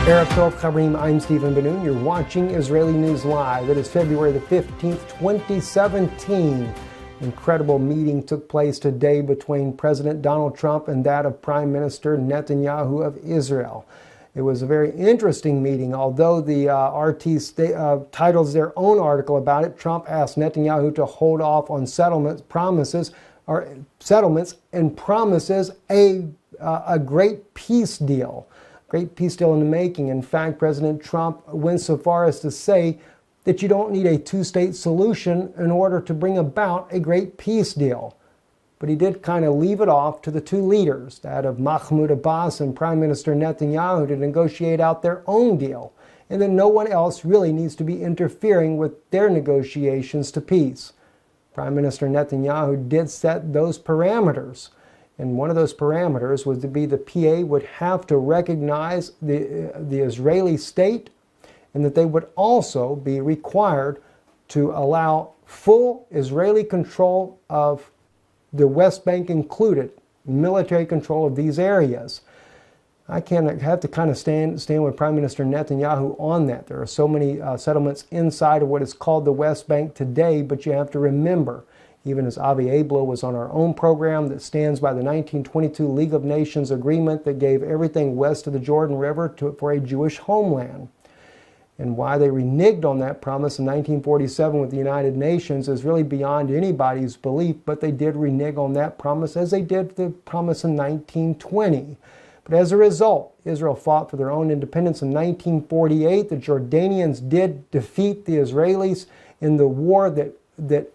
Arab Tov Charim, I'm Stephen Ben-Nun. You're watching Israeli News Live. It is February the 15th, 2017. Incredible meeting took place today between President Donald Trump and that of Prime Minister Netanyahu of Israel. It was a very interesting meeting. Although the RT titles their own article about it, Trump asked Netanyahu to hold off on settlements and promises a great peace deal. Great peace deal in the making. In fact, President Trump went so far as to say that you don't need a two-state solution in order to bring about a great peace deal. But he did kind of leave it off to the two leaders, that of Mahmoud Abbas and Prime Minister Netanyahu, to negotiate out their own deal. And then no one else really needs to be interfering with their negotiations to peace. Prime Minister Netanyahu did set those parameters. And one of those parameters was to be the PA would have to recognize the Israeli state, and that they would also be required to allow full Israeli control of the West Bank included, military control of these areas. I have to kind of stand with Prime Minister Netanyahu on that. There are so many settlements inside of what is called the West Bank today, but you have to remember, even as Avi Ablo was on our own program that stands by the 1922 League of Nations agreement that gave everything west of the Jordan River for a Jewish homeland. And why they reneged on that promise in 1947 with the United Nations is really beyond anybody's belief, but they did renege on that promise as they did the promise in 1920. But as a result, Israel fought for their own independence in 1948. The Jordanians did defeat the Israelis in the war that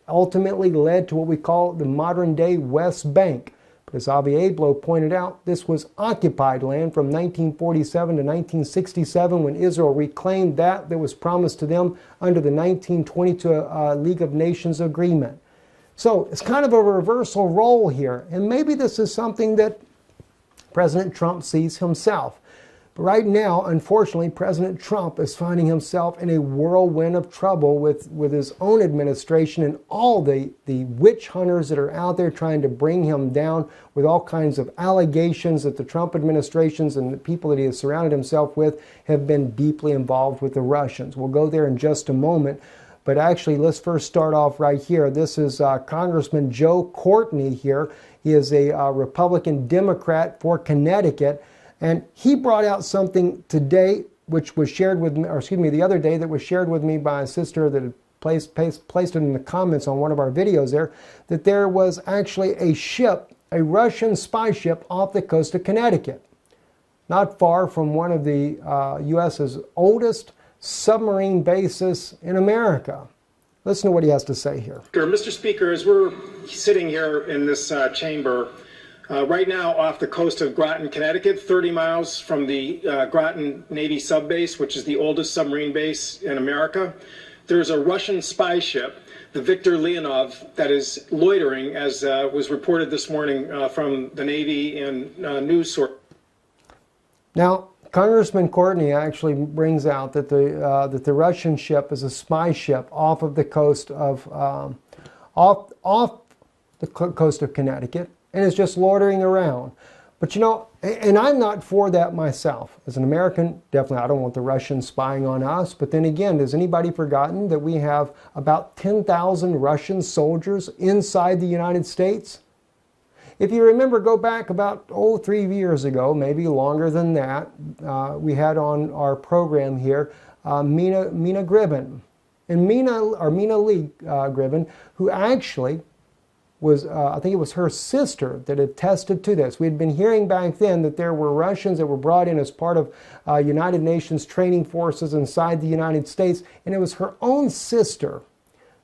ultimately led to what we call the modern-day West Bank. But as Avi Ablo pointed out, this was occupied land from 1947 to 1967 when Israel reclaimed that was promised to them under the 1922 League of Nations agreement. So it's kind of a reversal role here, and maybe this is something that President Trump sees himself. But right now, unfortunately, President Trump is finding himself in a whirlwind of trouble with his own administration and all the witch hunters that are out there trying to bring him down with all kinds of allegations that the Trump administrations and the people that he has surrounded himself with have been deeply involved with the Russians. We'll go there in just a moment. But actually, let's first start off right here. This is Congressman Joe Courtney here. He is a Republican Democrat for Connecticut. And he brought out something today, which was shared with me, or excuse me, the other day, that was shared with me by a sister that had placed it in the comments on one of our videos there, that there was actually a ship, a Russian spy ship off the coast of Connecticut, not far from one of the U.S.'s oldest submarine bases in America. Listen to what he has to say here. Mr. Speaker, as we're sitting here in this chamber, right now off the coast of Groton, Connecticut, 30 miles from the Groton Navy subbase, which is the oldest submarine base in America, there's a Russian spy ship, the Viktor Leonov, that is loitering, as was reported this morning from the Navy and news source. Now, Congressman Courtney actually brings out that the Russian ship is a spy ship off of the coast of coast of Connecticut, and is just loitering around. But you know, and I'm not for that myself. As an American, definitely I don't want the Russians spying on us. But then again, has anybody forgotten that we have about 10,000 Russian soldiers inside the United States? If you remember, go back about 3 years ago, maybe longer than that, we had on our program here Mina Gribben. And Mina Lee Gribben, who actually was, I think it was her sister that attested to this. We had been hearing back then that there were Russians that were brought in as part of United Nations training forces inside the United States, and it was her own sister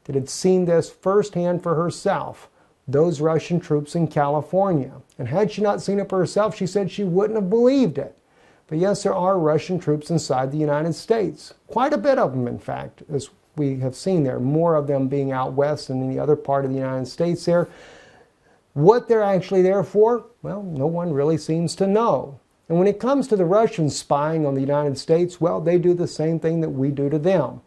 that had seen this firsthand for herself, those Russian troops in California. And had she not seen it for herself, she said she wouldn't have believed it. But yes, there are Russian troops inside the United States. Quite a bit of them, in fact, as we have seen there, more of them being out west than in the other part of the United States there. What they're actually there for, well, no one really seems to know. And when it comes to the Russians spying on the United States, well, they do the same thing that we do to them.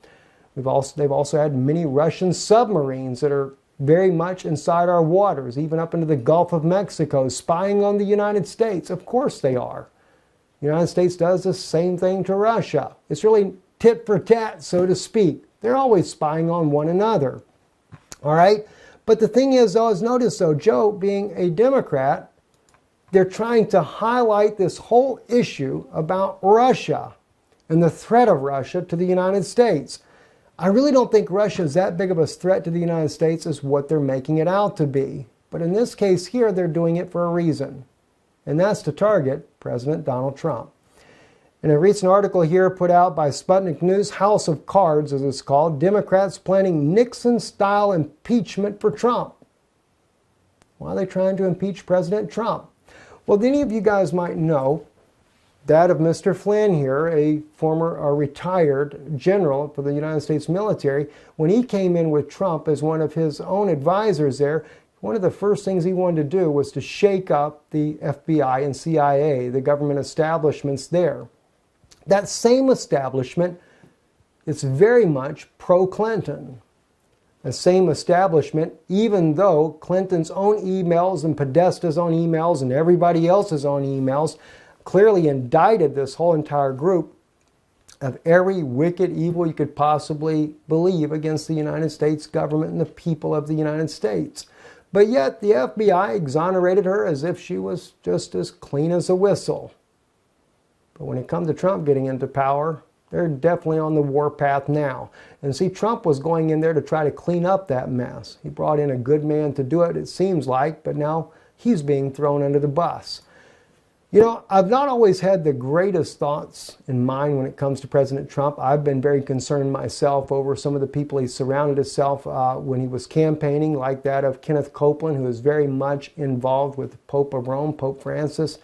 They've also had many Russian submarines that are very much inside our waters, even up into the Gulf of Mexico, spying on the United States. Of course they are. The United States does the same thing to Russia. It's really tit for tat, so to speak. They're always spying on one another. All right? But the thing is, though, is notice, though, Joe being a Democrat, they're trying to highlight this whole issue about Russia and the threat of Russia to the United States. I really don't think Russia is that big of a threat to the United States as what they're making it out to be. But in this case here, they're doing it for a reason, and that's to target President Donald Trump. In a recent article here put out by Sputnik News, House of Cards, as it's called, Democrats planning Nixon-style impeachment for Trump. Why are they trying to impeach President Trump? Well, any of you guys might know that of Mr. Flynn here, a former retired general for the United States military. When he came in with Trump as one of his own advisors there, one of the first things he wanted to do was to shake up the FBI and CIA, the government establishments there. That same establishment is very much pro-Clinton. The same establishment, even though Clinton's own emails and Podesta's own emails and everybody else's own emails clearly indicted this whole entire group of every wicked evil you could possibly believe against the United States government and the people of the United States. But yet the FBI exonerated her as if she was just as clean as a whistle. But when it comes to Trump getting into power, they're definitely on the warpath now. And see, Trump was going in there to try to clean up that mess. He brought in a good man to do it, it seems like, but now he's being thrown under the bus. You know, I've not always had the greatest thoughts in mind when it comes to President Trump. I've been very concerned myself over some of the people he surrounded himself when he was campaigning, like that of Kenneth Copeland, who is very much involved with the Pope of Rome, Pope Francis,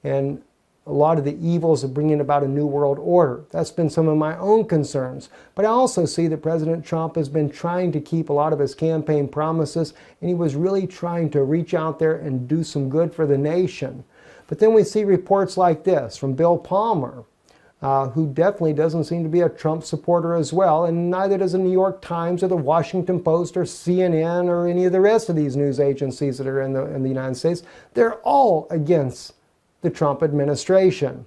and a lot of the evils of bringing about a new world order. That's been some of my own concerns. But I also see that President Trump has been trying to keep a lot of his campaign promises, and he was really trying to reach out there and do some good for the nation. But then we see reports like this from Bill Palmer, who definitely doesn't seem to be a Trump supporter as well, and neither does the New York Times or the Washington Post or CNN or any of the rest of these news agencies that are in the United States. They're all against the Trump administration.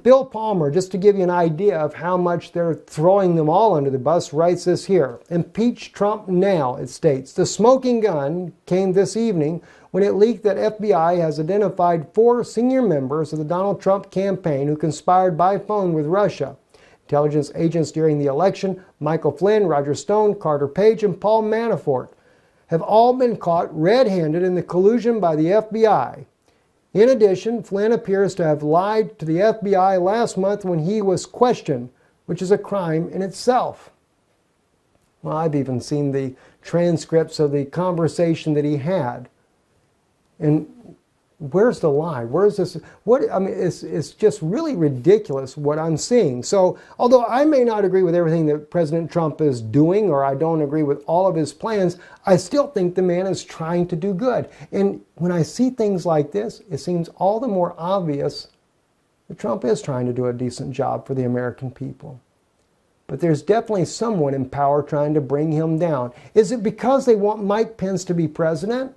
Bill Palmer, just to give you an idea of how much they're throwing them all under the bus, writes this here. Impeach Trump now, it states. The smoking gun came this evening when it leaked that FBI has identified 4 senior members of the Donald Trump campaign who conspired by phone with Russia. Intelligence agents during the election, Michael Flynn, Roger Stone, Carter Page, and Paul Manafort, have all been caught red-handed in the collusion by the FBI. In addition, Flynn appears to have lied to the FBI last month when he was questioned, which is a crime in itself. Well, I've even seen the transcripts of the conversation that he had. And where's the lie? Where's this? What I mean, it's just really ridiculous what I'm seeing. So, although I may not agree with everything that President Trump is doing, or I don't agree with all of his plans, I still think the man is trying to do good. And when I see things like this, it seems all the more obvious that Trump is trying to do a decent job for the American people. But there's definitely someone in power trying to bring him down. Is it because they want Mike Pence to be president?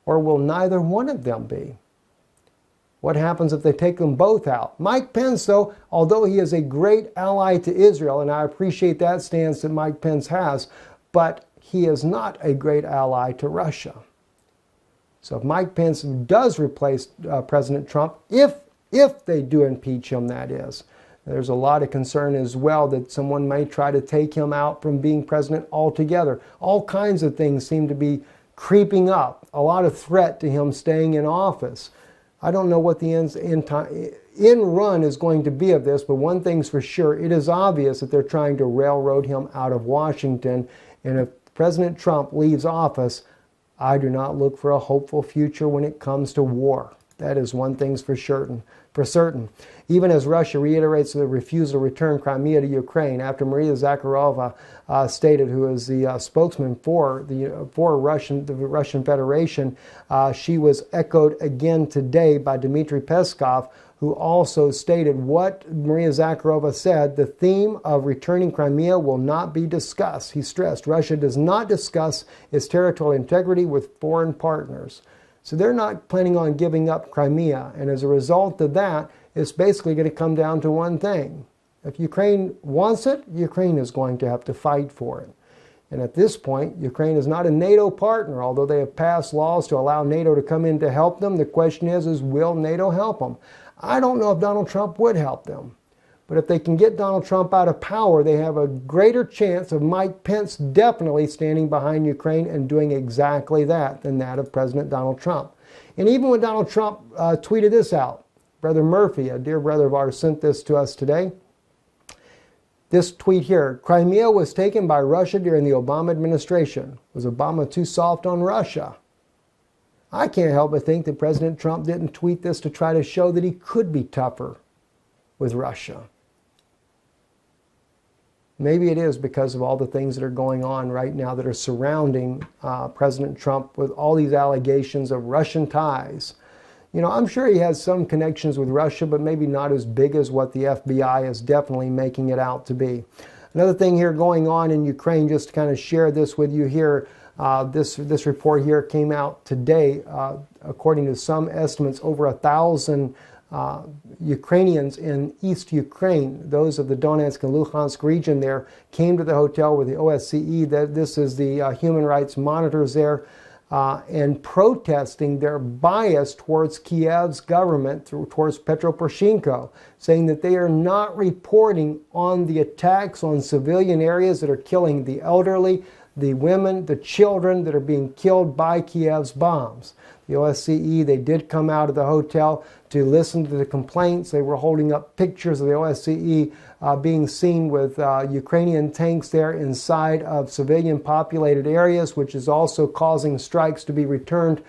Or will neither one of them be? What happens if they take them both out? Mike Pence, though, although he is a great ally to Israel, and I appreciate that stance that Mike Pence has, but he is not a great ally to Russia. So if Mike Pence does replace President Trump, if they do impeach him, that is, there's a lot of concern as well that someone may try to take him out from being president altogether. All kinds of things seem to be creeping up, a lot of threat to him staying in office. I don't know what the end run is going to be of this, but one thing's for sure, it is obvious that they're trying to railroad him out of Washington. And if President Trump leaves office, I do not look for a hopeful future when it comes to war. That is one thing's for certain. Even as Russia reiterates the refusal to return Crimea to Ukraine, after Maria Zakharova stated, who is the spokesman for the Russian Federation, she was echoed again today by Dmitry Peskov, who also stated what Maria Zakharova said: the theme of returning Crimea will not be discussed. He stressed Russia does not discuss its territorial integrity with foreign partners. So they're not planning on giving up Crimea. And as a result of that, it's basically going to come down to one thing. If Ukraine wants it, Ukraine is going to have to fight for it. And at this point, Ukraine is not a NATO partner, although they have passed laws to allow NATO to come in to help them. The question is will NATO help them? I don't know if Donald Trump would help them. But if they can get Donald Trump out of power, they have a greater chance of Mike Pence definitely standing behind Ukraine and doing exactly that than that of President Donald Trump. And even when Donald Trump tweeted this out, Brother Murphy, a dear brother of ours, sent this to us today. This tweet here: Crimea was taken by Russia during the Obama administration. Was Obama too soft on Russia? I can't help but think that President Trump didn't tweet this to try to show that he could be tougher with Russia. Maybe it is because of all the things that are going on right now that are surrounding President Trump with all these allegations of Russian ties. You know, I'm sure he has some connections with Russia, but maybe not as big as what the FBI is definitely making it out to be. Another thing here going on in Ukraine, just to kind of share this with you here, this report here came out today. According to some estimates, over 1,000 Ukrainians in East Ukraine, those of the Donetsk and Luhansk region there, came to the hotel with the OSCE. This is the human rights monitors there, and protesting their bias towards Kiev's government, towards Petro Poroshenko, saying that they are not reporting on the attacks on civilian areas that are killing the elderly, the women, the children that are being killed by Kiev's bombs. The OSCE, they did come out of the hotel to listen to the complaints. They were holding up pictures of the OSCE being seen with Ukrainian tanks there inside of civilian populated areas, which is also causing strikes to be returned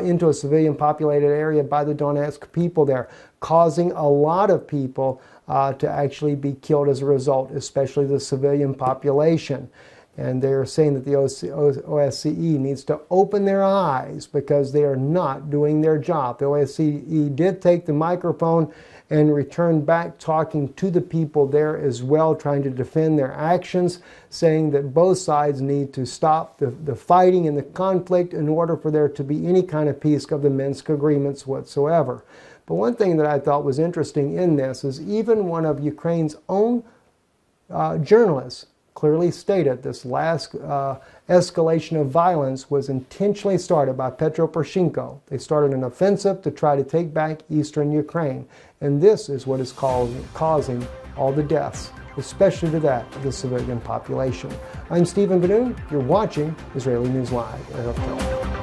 into a civilian populated area by the Donetsk people there, causing a lot of people to actually be killed as a result, especially the civilian population. And they're saying that the OSCE needs to open their eyes because they are not doing their job. The OSCE did take the microphone and return back talking to the people there as well, trying to defend their actions, saying that both sides need to stop the fighting and the conflict in order for there to be any kind of peace of the Minsk agreements whatsoever. But one thing that I thought was interesting in this is even one of Ukraine's own journalists clearly stated this last escalation of violence was intentionally started by Petro Poroshenko. They started an offensive to try to take back eastern Ukraine. And this is what is causing all the deaths, especially to that of the civilian population. I'm Stephen Ben-Nun. You're watching Israeli News Live.